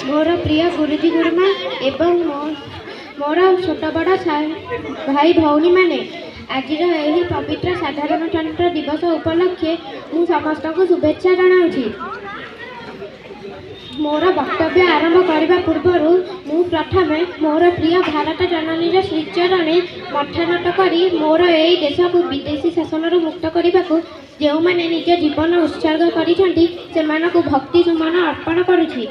मोर प्रिय गुरुजी गुरुमा एवं मोर छोट बड़ भाई भौणी मैंने आज यही पवित्र साधारणतंत्र दिवस उपलक्षे मु समस्त को शुभेच्छा जनाऊँगी। मोर वक्तव्य आरंभ करने पूर्वर मु प्रथम मोर प्रिय भारत जननी श्रीचरणे मथानत करी मोर यही देश को विदेशी शासन मुक्त करने को जो मैंने निज जीवन उत्सर्ग कर भक्ति सुमन अर्पण करुछि।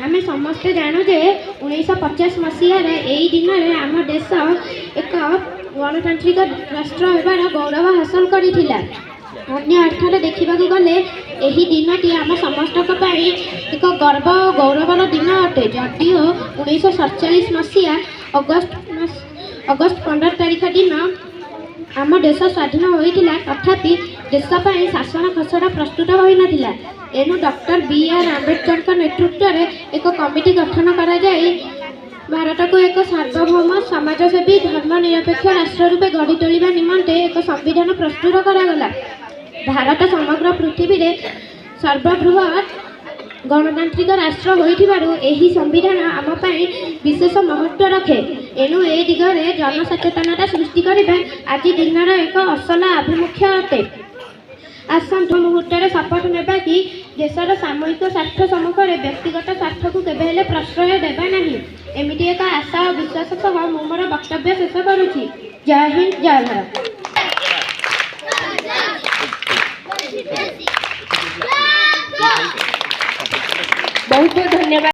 आम समस्ते जानू जे 1950 मसीह यही दिन में आम देश एक गणतांत्रिक राष्ट्र होबार गौरव हासिल करथिला। अन्य अर्थरे देखा गले यही दिनटी आम समस्त एक गर्व और गौरवर दिन अटे। जदिओ 1947 मसीहा अगस्त 15 तारिख दिन आम देश स्वाधीन होता तथापि देशपाई शासन खसड़ा प्रस्तुत हो नाला। एणु डॉक्टर बी.आर. आंबेडकर नेतृत्व में एक कमिटी गठन कर भारत को एक सार्वभौम समाजसेवी धर्मनिरपेक्ष राष्ट्र रूपे गढ़ी तोलिबा निमंते एक संविधान प्रस्तुत करागला। भारत समग्र पृथ्वी रे सर्वबृहत गणतांत्रिक राष्ट्र होइथिबारु एही संविधान आम पई विशेष महत्व रखे। एणु ए दिगरे जनसचेतनता सृष्टि करिबा आज दिनर एक असल आभिमुख्य अटे। आसंत मुहूर्त शपथ नेबा कि देशर सामूहिक स्वार्थ सम्मुखें व्यक्तिगत स्वार्थ को केबेले प्रश्रय देबा नहीं। एमिति एक आशा और विश्वास सह मु मोर वक्तव्य शेष करुछि। जय हिंद, जय भारत। बहुत बहुत धन्यवाद।